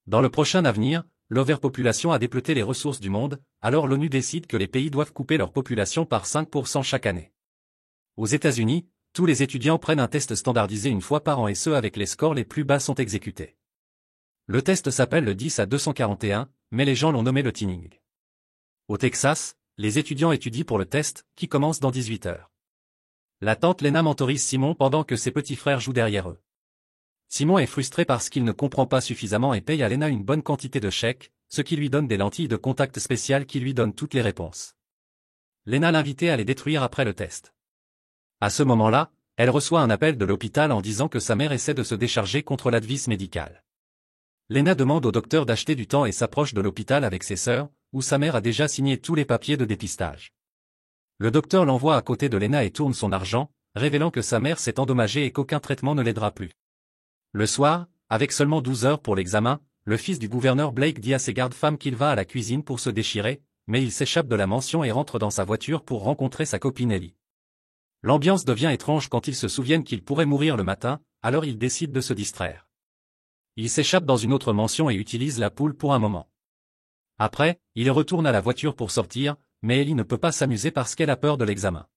Dans le prochain avenir, l'overpopulation a dépleté les ressources du monde, alors l'ONU décide que les pays doivent couper leur population par 5% chaque année. Aux États-Unis, tous les étudiants prennent un test standardisé une fois par an et ceux avec les scores les plus bas sont exécutés. Le test s'appelle le 10 à 241, mais les gens l'ont nommé le Turing. Au Texas, les étudiants étudient pour le test, qui commence dans 18 heures. La tante Lena mentorise Simon pendant que ses petits frères jouent derrière eux. Simon est frustré parce qu'il ne comprend pas suffisamment et paye à Lena une bonne quantité de chèques, ce qui lui donne des lentilles de contact spéciales qui lui donnent toutes les réponses. Lena l'invite à les détruire après le test. À ce moment-là, elle reçoit un appel de l'hôpital en disant que sa mère essaie de se décharger contre l'advice médical. Lena demande au docteur d'acheter du temps et s'approche de l'hôpital avec ses sœurs, où sa mère a déjà signé tous les papiers de dépistage. Le docteur l'envoie à côté de Lena et tourne son argent, révélant que sa mère s'est endommagée et qu'aucun traitement ne l'aidera plus. Le soir, avec seulement 12 heures pour l'examen, le fils du gouverneur Blake dit à ses gardes-femmes qu'il va à la cuisine pour se déchirer, mais il s'échappe de la mansion et rentre dans sa voiture pour rencontrer sa copine Ellie. L'ambiance devient étrange quand ils se souviennent qu'il pourrait mourir le matin, alors ils décident de se distraire. Il s'échappe dans une autre mansion et utilise la poule pour un moment. Après, il retourne à la voiture pour sortir, mais Ellie ne peut pas s'amuser parce qu'elle a peur de l'examen.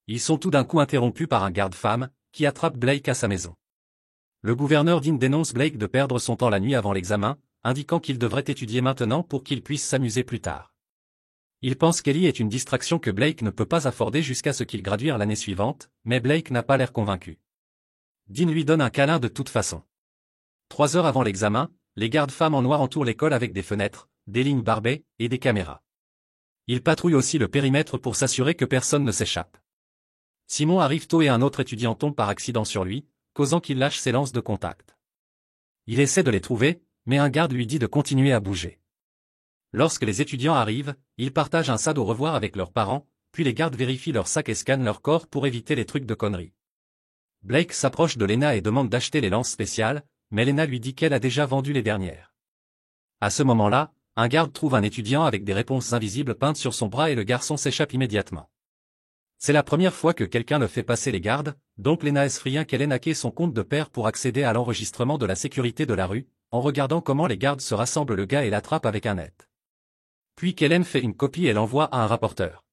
Ils sont tout d'un coup interrompus par un garde-femme, qui attrape Blake à sa maison. Le gouverneur Dean dénonce Blake de perdre son temps la nuit avant l'examen, indiquant qu'il devrait étudier maintenant pour qu'il puisse s'amuser plus tard. Il pense qu'Ellie est une distraction que Blake ne peut pas afforder jusqu'à ce qu'il gradue l'année suivante, mais Blake n'a pas l'air convaincu. Dean lui donne un câlin de toute façon. 3 heures avant l'examen, les gardes-femmes en noir entourent l'école avec des fenêtres, des lignes barbées et des caméras. Ils patrouillent aussi le périmètre pour s'assurer que personne ne s'échappe. Simon arrive tôt et un autre étudiant tombe par accident sur lui, causant qu'il lâche ses lances de contact. Il essaie de les trouver, mais un garde lui dit de continuer à bouger. Lorsque les étudiants arrivent, ils partagent un sad au revoir avec leurs parents, puis les gardes vérifient leurs sacs et scannent leur corps pour éviter les trucs de conneries. Blake s'approche de Lena et demande d'acheter les lances spéciales, mais Lena lui dit qu'elle a déjà vendu les dernières. À ce moment-là, un garde trouve un étudiant avec des réponses invisibles peintes sur son bras et le garçon s'échappe immédiatement. C'est la première fois que quelqu'un le fait passer les gardes, donc Lena effrient qu'elle ait hacké son compte de père pour accéder à l'enregistrement de la sécurité de la rue, en regardant comment les gardes se rassemblent le gars et l'attrapent avec un net. Puis Kellen fait une copie et l'envoie à un rapporteur.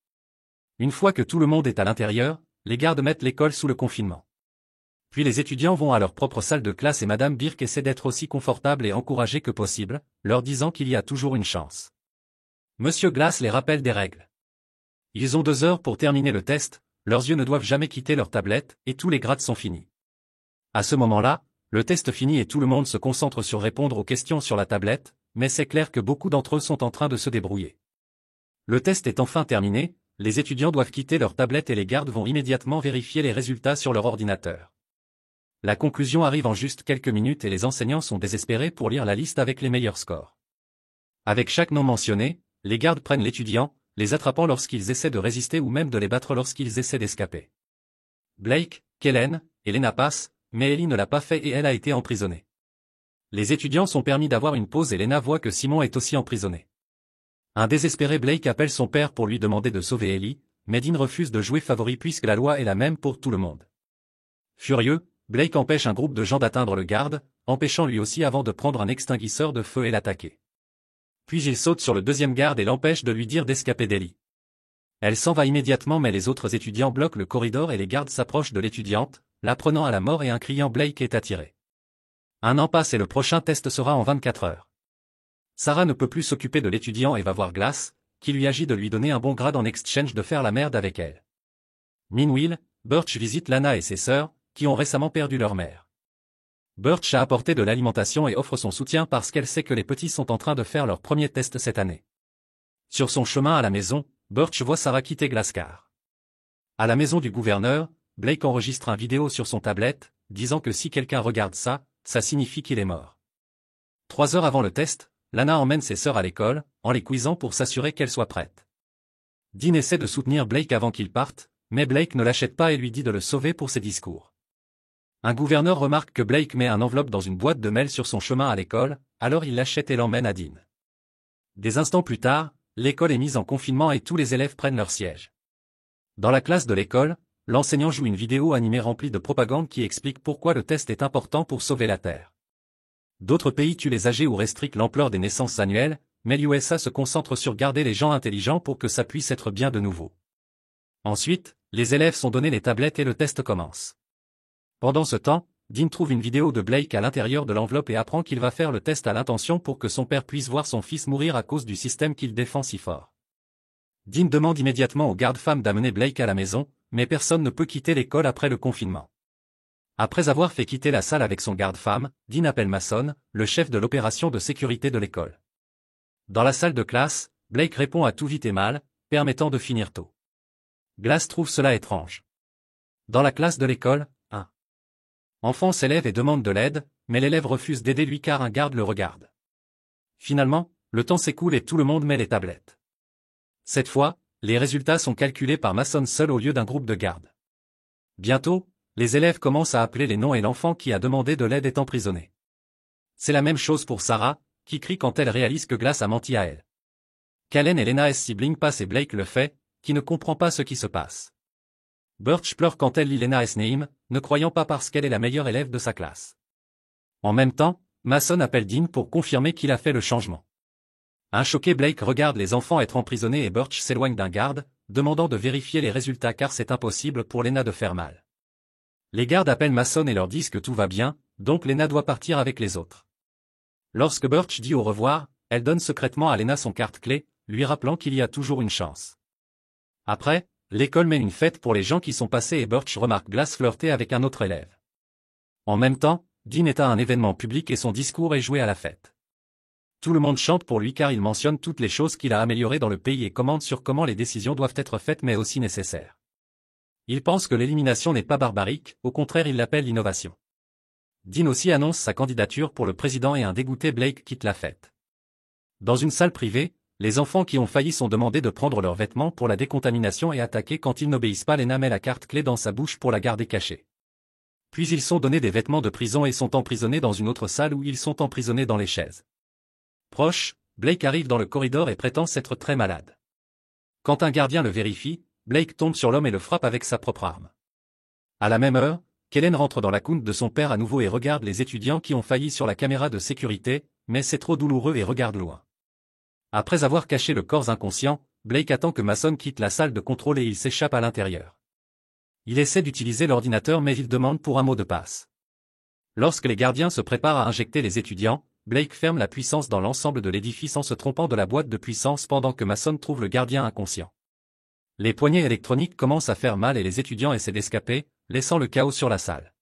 Une fois que tout le monde est à l'intérieur, les gardes mettent l'école sous le confinement. Puis les étudiants vont à leur propre salle de classe et Madame Birk essaie d'être aussi confortable et encouragée que possible, leur disant qu'il y a toujours une chance. Monsieur Glass les rappelle des règles. Ils ont 2 heures pour terminer le test, leurs yeux ne doivent jamais quitter leur tablette, et tous les grades sont finis. À ce moment-là, le test finit et tout le monde se concentre sur répondre aux questions sur la tablette, mais c'est clair que beaucoup d'entre eux sont en train de se débrouiller. Le test est enfin terminé, les étudiants doivent quitter leur tablette et les gardes vont immédiatement vérifier les résultats sur leur ordinateur. La conclusion arrive en juste quelques minutes et les enseignants sont désespérés pour lire la liste avec les meilleurs scores. Avec chaque nom mentionné, les gardes prennent l'étudiant, les attrapant lorsqu'ils essaient de résister ou même de les battre lorsqu'ils essaient d'escaper. Blake, Kellen, et Lena passent, mais Ellie ne l'a pas fait et elle a été emprisonnée. Les étudiants sont permis d'avoir une pause et Lena voit que Simon est aussi emprisonné. Un désespéré Blake appelle son père pour lui demander de sauver Ellie, mais Dean refuse de jouer favori puisque la loi est la même pour tout le monde. Furieux, Blake empêche un groupe de gens d'atteindre le garde, empêchant lui aussi avant de prendre un extinguisseur de feu et l'attaquer. Puis il saute sur le deuxième garde et l'empêche de lui dire d'escaper d'Ellie. Elle s'en va immédiatement mais les autres étudiants bloquent le corridor et les gardes s'approchent de l'étudiante, la prenant à la mort et un criant Blake est attiré. Un an passe et le prochain test sera en 24 heures. Sarah ne peut plus s'occuper de l'étudiant et va voir Glass, qui lui agit de lui donner un bon grade en exchange de faire la merde avec elle. Meanwhile, Birch visite Lana et ses sœurs, qui ont récemment perdu leur mère. Birch a apporté de l'alimentation et offre son soutien parce qu'elle sait que les petits sont en train de faire leur premier test cette année. Sur son chemin à la maison, Birch voit Sarah quitter Glascar. À la maison du gouverneur, Blake enregistre un vidéo sur son tablette, disant que si quelqu'un regarde ça, ça signifie qu'il est mort. 3 heures avant le test, Lana emmène ses sœurs à l'école, en les quizzant pour s'assurer qu'elles soient prêtes. Dean essaie de soutenir Blake avant qu'il parte, mais Blake ne l'achète pas et lui dit de le sauver pour ses discours. Un gouverneur remarque que Blake met un enveloppe dans une boîte de mail sur son chemin à l'école, alors il l'achète et l'emmène à Dean. Des instants plus tard, l'école est mise en confinement et tous les élèves prennent leur siège. Dans la classe de l'école, l'enseignant joue une vidéo animée remplie de propagande qui explique pourquoi le test est important pour sauver la Terre. D'autres pays tuent les âgés ou restriquent l'ampleur des naissances annuelles, mais l'USA se concentre sur garder les gens intelligents pour que ça puisse être bien de nouveau. Ensuite, les élèves sont donnés les tablettes et le test commence. Pendant ce temps, Dean trouve une vidéo de Blake à l'intérieur de l'enveloppe et apprend qu'il va faire le test à l'intention pour que son père puisse voir son fils mourir à cause du système qu'il défend si fort. Dean demande immédiatement aux gardes-femmes d'amener Blake à la maison, mais personne ne peut quitter l'école après le confinement. Après avoir fait quitter la salle avec son garde-femme, Dean appelle Mason, le chef de l'opération de sécurité de l'école. Dans la salle de classe, Blake répond à tout vite et mal, permettant de finir tôt. Glass trouve cela étrange. Dans la classe de l'école, un enfant s'élève et demande de l'aide, mais l'élève refuse d'aider lui car un garde le regarde. Finalement, le temps s'écoule et tout le monde met les tablettes. Cette fois, les résultats sont calculés par Mason seul au lieu d'un groupe de gardes. Bientôt, les élèves commencent à appeler les noms et l'enfant qui a demandé de l'aide est emprisonné. C'est la même chose pour Sarah, qui crie quand elle réalise que Glass a menti à elle. Kellen et Lena S-sibling passent et Blake le fait, qui ne comprend pas ce qui se passe. Birch pleure quand elle lit Lena S-Naim, ne croyant pas parce qu'elle est la meilleure élève de sa classe. En même temps, Mason appelle Dean pour confirmer qu'il a fait le changement. Un choqué Blake regarde les enfants être emprisonnés et Birch s'éloigne d'un garde, demandant de vérifier les résultats car c'est impossible pour Lena de faire mal. Les gardes appellent Mason et leur disent que tout va bien, donc Lena doit partir avec les autres. Lorsque Birch dit au revoir, elle donne secrètement à Lena son carte-clé, lui rappelant qu'il y a toujours une chance. Après, l'école met une fête pour les gens qui sont passés et Birch remarque Glass flirter avec un autre élève. En même temps, Dean est à un événement public et son discours est joué à la fête. Tout le monde chante pour lui car il mentionne toutes les choses qu'il a améliorées dans le pays et commente sur comment les décisions doivent être faites mais aussi nécessaires. Il pense que l'élimination n'est pas barbarique, au contraire il l'appelle l'innovation. Dean aussi annonce sa candidature pour le président et un dégoûté Blake quitte la fête. Dans une salle privée, les enfants qui ont failli sont demandés de prendre leurs vêtements pour la décontamination et attaquer quand ils n'obéissent pas. Lena met la carte clé dans sa bouche pour la garder cachée. Puis ils sont donnés des vêtements de prison et sont emprisonnés dans une autre salle où ils sont emprisonnés dans les chaises. Proche, Blake arrive dans le corridor et prétend s'être très malade. Quand un gardien le vérifie, Blake tombe sur l'homme et le frappe avec sa propre arme. À la même heure, Kellen rentre dans la cour de son père à nouveau et regarde les étudiants qui ont failli sur la caméra de sécurité, mais c'est trop douloureux et regarde loin. Après avoir caché le corps inconscient, Blake attend que Mason quitte la salle de contrôle et il s'échappe à l'intérieur. Il essaie d'utiliser l'ordinateur mais il demande pour un mot de passe. Lorsque les gardiens se préparent à injecter les étudiants, Blake ferme la puissance dans l'ensemble de l'édifice en se trompant de la boîte de puissance pendant que Mason trouve le gardien inconscient. Les poignées électroniques commencent à faire mal et les étudiants essaient d'escaper, laissant le chaos sur la salle.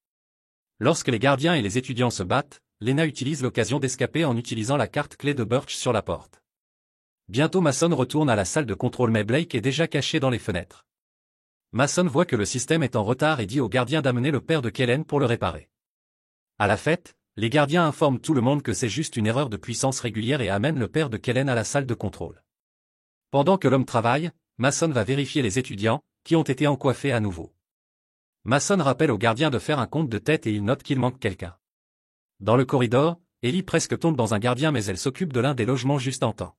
Lorsque les gardiens et les étudiants se battent, Lena utilise l'occasion d'escaper en utilisant la carte clé de Birch sur la porte. Bientôt Mason retourne à la salle de contrôle mais Blake est déjà caché dans les fenêtres. Mason voit que le système est en retard et dit au gardien d'amener le père de Kellen pour le réparer. À la fête, les gardiens informent tout le monde que c'est juste une erreur de puissance régulière et amènent le père de Kellen à la salle de contrôle. Pendant que l'homme travaille, Mason va vérifier les étudiants, qui ont été encoiffés à nouveau. Mason rappelle au gardien de faire un compte de tête et il note qu'il manque quelqu'un. Dans le corridor, Ellie presque tombe dans un gardien mais elle s'occupe de l'un des logements juste en temps.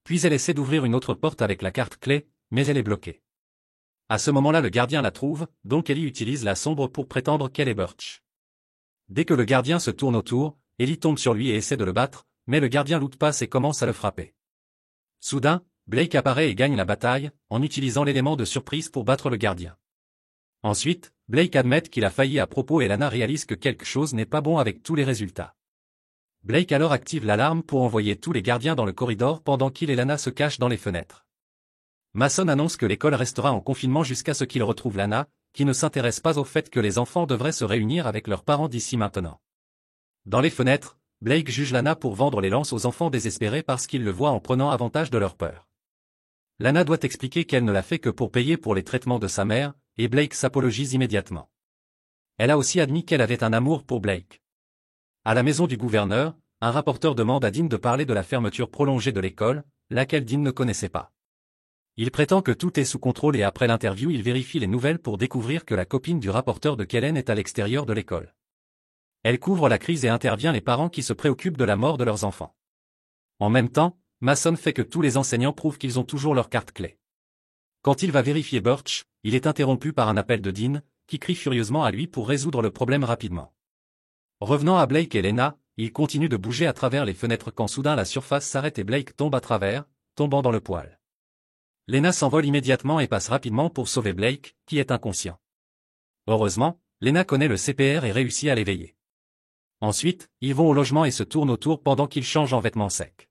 Puis elle essaie d'ouvrir une autre porte avec la carte clé, mais elle est bloquée. À ce moment-là le gardien la trouve, donc Ellie utilise la sombre pour prétendre qu'elle est Birch. Dès que le gardien se tourne autour, Ellie tombe sur lui et essaie de le battre, mais le gardien loot passe et commence à le frapper. Soudain, Blake apparaît et gagne la bataille, en utilisant l'élément de surprise pour battre le gardien. Ensuite, Blake admet qu'il a failli à propos et Lana réalise que quelque chose n'est pas bon avec tous les résultats. Blake alors active l'alarme pour envoyer tous les gardiens dans le corridor pendant qu'il et Lana se cachent dans les fenêtres. Mason annonce que l'école restera en confinement jusqu'à ce qu'il retrouve Lana, qui ne s'intéresse pas au fait que les enfants devraient se réunir avec leurs parents d'ici maintenant. Dans les fenêtres, Blake juge Lana pour vendre les lances aux enfants désespérés parce qu'ils le voient en prenant avantage de leur peur. Lana doit expliquer qu'elle ne l'a fait que pour payer pour les traitements de sa mère, et Blake s'apologise immédiatement. Elle a aussi admis qu'elle avait un amour pour Blake. À la maison du gouverneur, un rapporteur demande à Dean de parler de la fermeture prolongée de l'école, laquelle Dean ne connaissait pas. Il prétend que tout est sous contrôle et après l'interview il vérifie les nouvelles pour découvrir que la copine du rapporteur de Kellen est à l'extérieur de l'école. Elle couvre la crise et intervient les parents qui se préoccupent de la mort de leurs enfants. En même temps, Mason fait que tous les enseignants prouvent qu'ils ont toujours leur carte clé. Quand il va vérifier Birch, il est interrompu par un appel de Dean, qui crie furieusement à lui pour résoudre le problème rapidement. Revenant à Blake et Lena, il continue de bouger à travers les fenêtres quand soudain la surface s'arrête et Blake tombe à travers, tombant dans le poêle. Lena s'envole immédiatement et passe rapidement pour sauver Blake, qui est inconscient. Heureusement, Lena connaît le CPR et réussit à l'éveiller. Ensuite, ils vont au logement et se tournent autour pendant qu'ils changent en vêtements secs.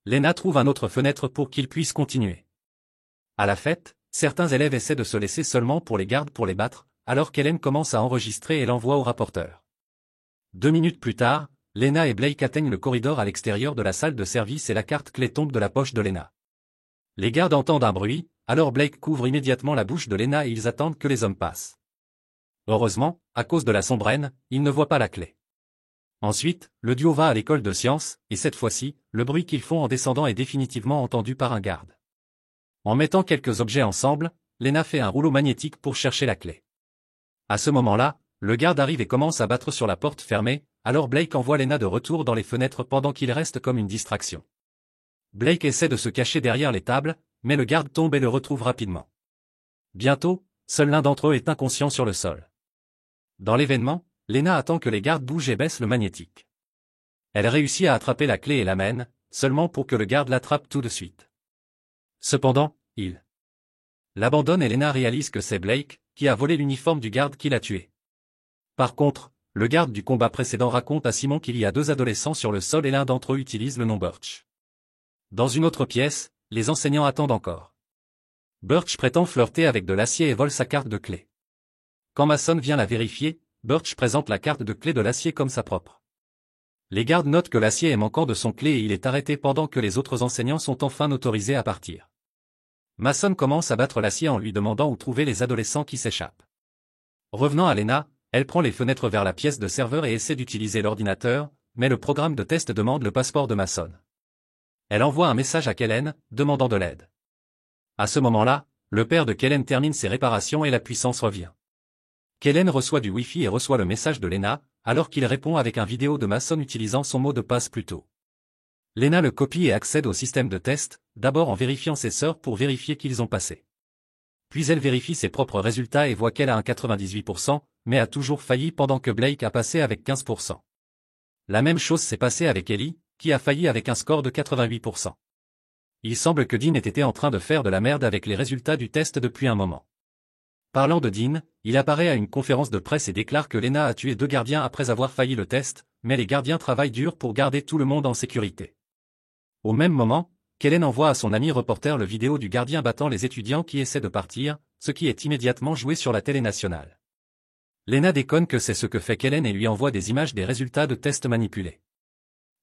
Lena trouve une autre fenêtre pour qu'ils puissent continuer. À la fête, certains élèves essaient de se laisser seulement pour les gardes pour les battre, alors qu'Hélène commence à enregistrer et l'envoie au rapporteur. 2 minutes plus tard, Lena et Blake atteignent le corridor à l'extérieur de la salle de service et la carte clé tombe de la poche de Lena. Les gardes entendent un bruit, alors Blake couvre immédiatement la bouche de Lena et ils attendent que les hommes passent. Heureusement, à cause de la sombrenne, ils ne voient pas la clé. Ensuite, le duo va à l'école de sciences, et cette fois-ci, le bruit qu'ils font en descendant est définitivement entendu par un garde. En mettant quelques objets ensemble, Lena fait un rouleau magnétique pour chercher la clé. À ce moment-là, le garde arrive et commence à battre sur la porte fermée, alors Blake envoie Lena de retour dans les fenêtres pendant qu'il reste comme une distraction. Blake essaie de se cacher derrière les tables, mais le garde tombe et le retrouve rapidement. Bientôt, seul l'un d'entre eux est inconscient sur le sol. Dans l'événement, Lena attend que les gardes bougent et baissent le magnétique. Elle réussit à attraper la clé et l'amène, seulement pour que le garde l'attrape tout de suite. Cependant, il l'abandonne et Lena réalise que c'est Blake, qui a volé l'uniforme du garde qui l'a tué. Par contre, le garde du combat précédent raconte à Simon qu'il y a 2 adolescents sur le sol et l'un d'entre eux utilise le nom Birch. Dans une autre pièce, les enseignants attendent encore. Birch prétend flirter avec de l'acier et vole sa carte de clé. Quand Mason vient la vérifier, Birch présente la carte de clé de l'acier comme sa propre. Les gardes notent que l'acier est manquant de son clé et il est arrêté pendant que les autres enseignants sont enfin autorisés à partir. Mason commence à battre l'acier en lui demandant où trouver les adolescents qui s'échappent. Revenant à Lena, elle prend les fenêtres vers la pièce de serveur et essaie d'utiliser l'ordinateur, mais le programme de test demande le passeport de Mason. Elle envoie un message à Kellen, demandant de l'aide. À ce moment-là, le père de Kellen termine ses réparations et la puissance revient. Kellen reçoit du Wi-Fi et reçoit le message de Lena, alors qu'il répond avec un vidéo de Mason utilisant son mot de passe plus tôt. Lena le copie et accède au système de test, d'abord en vérifiant ses sœurs pour vérifier qu'ils ont passé. Puis elle vérifie ses propres résultats et voit qu'elle a un 98%, mais a toujours failli pendant que Blake a passé avec 15%. La même chose s'est passée avec Ellie, qui a failli avec un score de 88%. Il semble que Dean ait été en train de faire de la merde avec les résultats du test depuis un moment. Parlant de Dean, il apparaît à une conférence de presse et déclare que Lena a tué 2 gardiens après avoir failli le test, mais les gardiens travaillent dur pour garder tout le monde en sécurité. Au même moment, Kellen envoie à son ami reporter le vidéo du gardien battant les étudiants qui essaient de partir, ce qui est immédiatement joué sur la télé nationale. Lena déconne que c'est ce que fait Kellen et lui envoie des images des résultats de tests manipulés.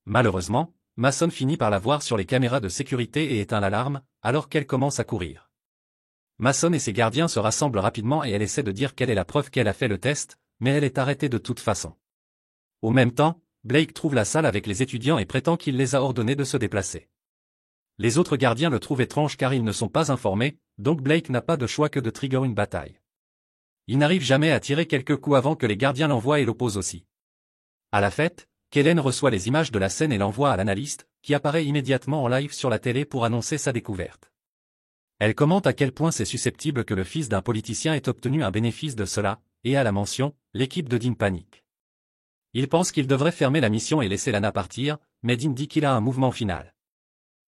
Malheureusement, Mason finit par la voir sur les caméras de sécurité et éteint l'alarme, alors qu'elle commence à courir. Mason et ses gardiens se rassemblent rapidement et elle essaie de dire quelle est la preuve qu'elle a fait le test, mais elle est arrêtée de toute façon. Au même temps, Blake trouve la salle avec les étudiants et prétend qu'il les a ordonnés de se déplacer. Les autres gardiens le trouvent étrange car ils ne sont pas informés, donc Blake n'a pas de choix que de trigger une bataille. Il n'arrive jamais à tirer quelques coups avant que les gardiens l'envoient et l'opposent aussi. À la fête, Kellen reçoit les images de la scène et l'envoie à l'analyste, qui apparaît immédiatement en live sur la télé pour annoncer sa découverte. Elle commente à quel point c'est susceptible que le fils d'un politicien ait obtenu un bénéfice de cela, et à la mention, l'équipe de Dean panique. Il pense qu'il devrait fermer la mission et laisser Lana partir, mais Dean dit qu'il a un mouvement final.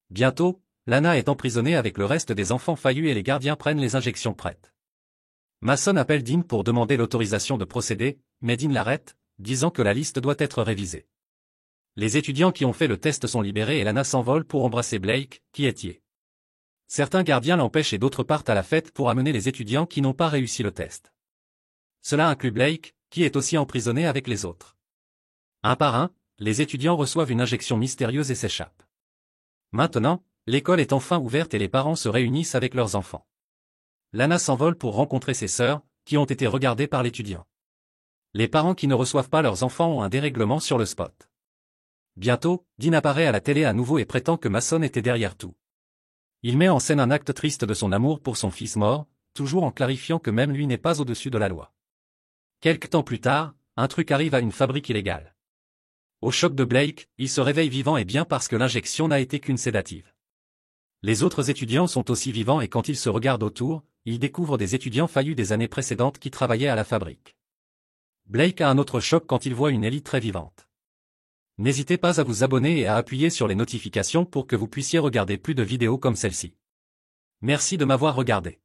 Bientôt, Lana est emprisonnée avec le reste des enfants faillus et les gardiens prennent les injections prêtes. Mason appelle Dean pour demander l'autorisation de procéder, mais Dean l'arrête, disant que la liste doit être révisée. Les étudiants qui ont fait le test sont libérés et Lana s'envole pour embrasser Blake, qui est lié. Certains gardiens l'empêchent et d'autres partent à la fête pour amener les étudiants qui n'ont pas réussi le test. Cela inclut Blake, qui est aussi emprisonné avec les autres. Un par un, les étudiants reçoivent une injection mystérieuse et s'échappent. Maintenant, l'école est enfin ouverte et les parents se réunissent avec leurs enfants. Lana s'envole pour rencontrer ses sœurs, qui ont été regardées par l'étudiant. Les parents qui ne reçoivent pas leurs enfants ont un dérèglement sur le spot. Bientôt, Dean apparaît à la télé à nouveau et prétend que Mason était derrière tout. Il met en scène un acte triste de son amour pour son fils mort, toujours en clarifiant que même lui n'est pas au-dessus de la loi. Quelque temps plus tard, un truc arrive à une fabrique illégale. Au choc de Blake, il se réveille vivant et bien parce que l'injection n'a été qu'une sédative. Les autres étudiants sont aussi vivants et quand ils se regardent autour, ils découvrent des étudiants faillus des années précédentes qui travaillaient à la fabrique. Blake a un autre choc quand il voit une Ellie très vivante. N'hésitez pas à vous abonner et à appuyer sur les notifications pour que vous puissiez regarder plus de vidéos comme celle-ci. Merci de m'avoir regardé.